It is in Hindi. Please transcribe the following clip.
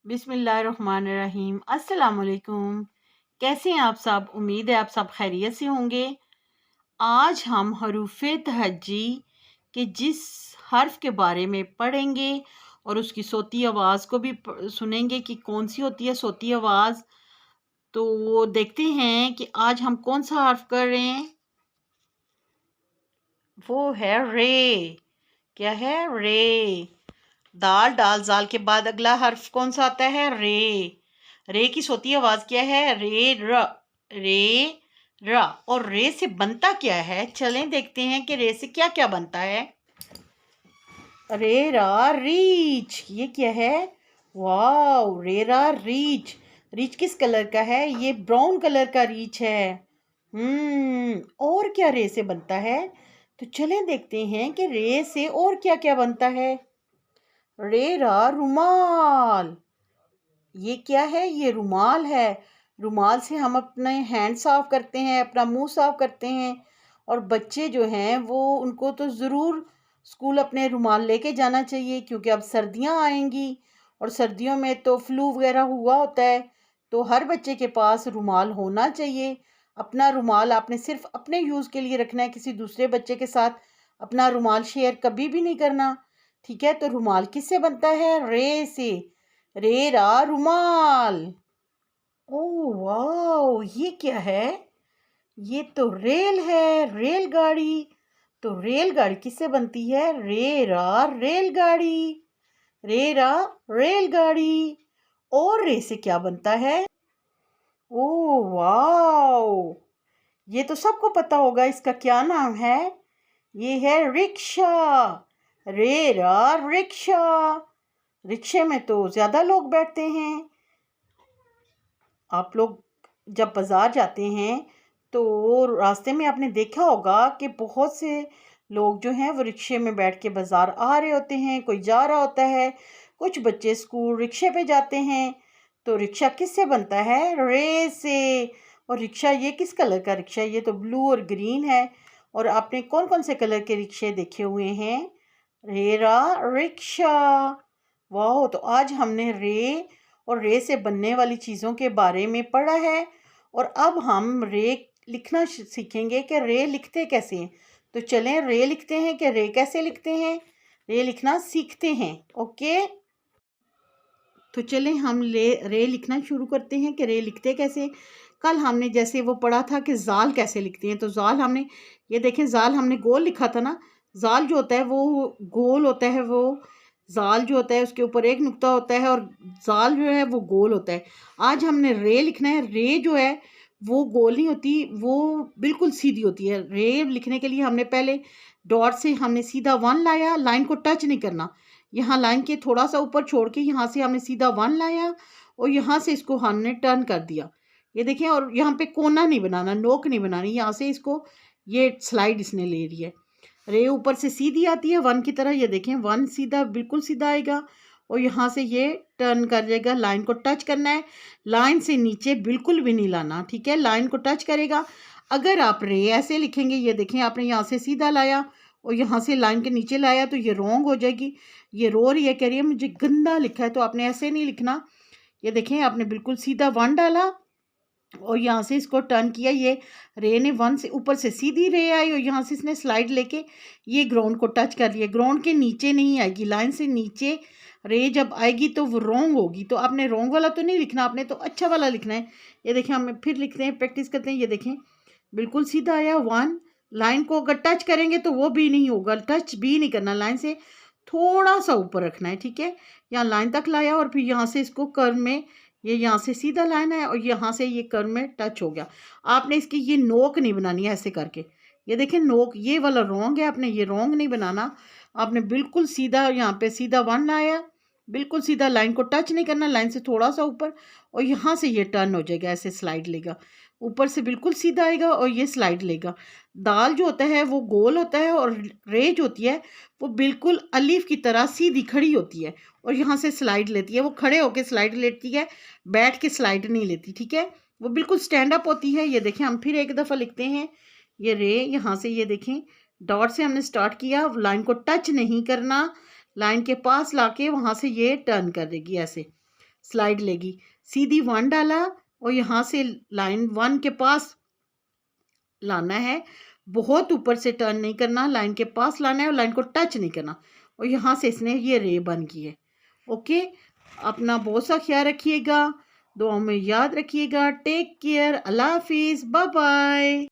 बिस्मिल्लाहिर्रहमानिर्रहीम। अस्सलाम वालेकुम। कैसे हैं आप सब? उम्मीद है आप सब खैरियत से होंगे। आज हम हरूफ़े तहज्जी के जिस हर्फ के बारे में पढ़ेंगे और उसकी सोती आवाज़ को भी सुनेंगे कि कौन सी होती है सोती आवाज़। तो वो देखते हैं कि आज हम कौन सा हर्फ कर रहे हैं। वो है रे। क्या है? रे। दाल डाल जाल के बाद अगला हर्फ कौन सा आता है? रे। रे की सोती आवाज क्या है? रे र। रे र। और रे से बनता क्या है? चलें देखते हैं कि रे से क्या क्या बनता है। रे रा रीच। ये क्या है? वाओ, रे रा रीच। रीच किस कलर का है? ये ब्राउन कलर का रीच है। और क्या रे से बनता है? तो चलें देखते हैं कि रे से और क्या क्या बनता है। रेरा रुमाल। ये क्या है? ये रुमाल है। रुमाल से हम अपने हैंड साफ करते हैं, अपना मुंह साफ करते हैं। और बच्चे जो हैं वो उनको तो ज़रूर स्कूल अपने रुमाल लेके जाना चाहिए, क्योंकि अब सर्दियां आएंगी और सर्दियों में तो फ्लू वगैरह हुआ होता है। तो हर बच्चे के पास रुमाल होना चाहिए। अपना रुमाल आपने सिर्फ अपने यूज़ के लिए रखना है, किसी दूसरे बच्चे के साथ अपना रुमाल शेयर कभी भी नहीं करना। ठीक है, तो रुमाल किससे बनता है? रे से। रे रा रुमाल। ओह वाओ, ये क्या है? ये तो रेल है, रेलगाड़ी। तो रेलगाड़ी किससे बनती है? रे रा रेलगाड़ी। रे रा रेलगाड़ी। और रे से क्या बनता है? ओह वाओ, ये तो सबको पता होगा। इसका क्या नाम है? ये है रिक्शा। रे रा रिक्शा। रिक्शे में तो ज्यादा लोग बैठते हैं। आप लोग जब बाजार जाते हैं तो रास्ते में आपने देखा होगा कि बहुत से लोग जो हैं वो रिक्शे में बैठ के बाजार आ रहे होते हैं, कोई जा रहा होता है, कुछ बच्चे स्कूल रिक्शे पे जाते हैं। तो रिक्शा किससे बनता है? रे से। और रिक्शा ये किस कलर का रिक्शा है? ये तो ब्लू और ग्रीन है। और आपने कौन कौन से कलर के रिक्शे देखे हुए हैं? RERA rickshaw. वाह, तो आज हमने रे और रे से बनने वाली चीज़ों के बारे में पढ़ा है। और अब हम रे लिखना सीखेंगे कि रे लिखते कैसे हैं। तो चलें रे लिखते हैं कि रे कैसे लिखते हैं, रे लिखना सीखते हैं। ओके, तो चलें हम रे लिखना शुरू करते हैं कि रे लिखते कैसे। कल हमने जैसे वो पढ़ा था कि जाल कैसे लिखते हैं। तो जाल हमने, ये देखें, जाल हमने गोल लिखा था ना। जाल जो होता है वो गोल होता है। वो जाल जो होता है उसके ऊपर एक नुक्ता होता है, और जाल जो है वो गोल होता है। आज हमने रे लिखना है। रे जो है वो गोल नहीं होती, वो बिल्कुल सीधी होती है। रे लिखने के लिए हमने पहले डॉट से हमने सीधा वन लाया, लाइन को टच नहीं करना। यहाँ लाइन के थोड़ा सा ऊपर छोड़ के यहाँ से हमने सीधा वन लाया और यहाँ से इसको हमने टर्न कर दिया। ये देखें, और यहाँ पे कोना नहीं बनाना, नोक नहीं बनानी। यहाँ से इसको ये स्लाइड इसने ले रही है। रे ऊपर से सीधी आती है वन की तरह। ये देखें, वन सीधा बिल्कुल सीधा आएगा और यहाँ से ये टर्न कर जाएगा। लाइन को टच करना है, लाइन से नीचे बिल्कुल भी नहीं लाना। ठीक है, लाइन को टच करेगा। अगर आप रे ऐसे लिखेंगे, ये देखें, आपने यहाँ से सीधा लाया और यहाँ से लाइन के नीचे लाया तो ये रॉन्ग हो जाएगी। ये रो रही है, कह रही है मुझे गंदा लिखा है। तो आपने ऐसे नहीं लिखना। ये देखें, आपने बिल्कुल सीधा वन डाला और यहाँ से इसको टर्न किया। ये रे ने वन से ऊपर से सीधी रे आई और यहाँ से इसने स्लाइड लेके ये ग्राउंड को टच कर लिया। ग्राउंड के नीचे नहीं आएगी, लाइन से नीचे रे जब आएगी तो वो रॉन्ग होगी। तो आपने रॉन्ग वाला तो नहीं लिखना, आपने तो अच्छा वाला लिखना है। ये देखें, हम फिर लिखते हैं, प्रैक्टिस करते हैं। ये देखें, बिल्कुल सीधा आया वन। लाइन को अगर टच करेंगे तो वो भी नहीं होगा, टच भी नहीं करना, लाइन से थोड़ा सा ऊपर रखना है। ठीक है, यहाँ लाइन तक लाया और फिर यहाँ से इसको कर्व में, ये यहाँ से सीधा लाइन है और यहाँ से ये कर्व में टच हो गया। आपने इसकी ये नोक नहीं बनानी है ऐसे करके। ये देखें, नोक ये वाला रॉन्ग है, आपने ये रॉन्ग नहीं बनाना। आपने बिल्कुल सीधा यहाँ पे सीधा वन लाया, बिल्कुल सीधा, लाइन को टच नहीं करना, लाइन से थोड़ा सा ऊपर, और यहाँ से ये टर्न हो जाएगा, ऐसे स्लाइड लेगा, ऊपर से बिल्कुल सीधा आएगा और ये स्लाइड लेगा। दाल जो होता है वो गोल होता है और रे जो होती है वो बिल्कुल अलीफ की तरह सीधी खड़ी होती है और यहाँ से स्लाइड लेती है। वो खड़े होके स्लाइड लेती है, बैठ के स्लाइड नहीं लेती। ठीक है, वो बिल्कुल स्टैंड अप होती है। ये देखें, हम फिर एक दफ़ा लिखते हैं। ये रे यहाँ से, ये देखें, डॉट से हमने स्टार्ट किया, लाइन को टच नहीं करना, लाइन के पास लाके वहाँ से ये टर्न कर देगी ऐसे। स्लाइड लेगी, सीधी 1 डाला और यहाँ से लाइन 1 के पास लाना है, बहुत ऊपर से टर्न नहीं करना, लाइन के पास लाना है और लाइन को टच नहीं करना, और यहाँ से इसने ये रे बन की है। ओके, अपना बहुत सा ख्याल रखिएगा, दुआओं में याद रखिएगा। टेक केयर, अल्लाह हाफिज़, बाय बाय।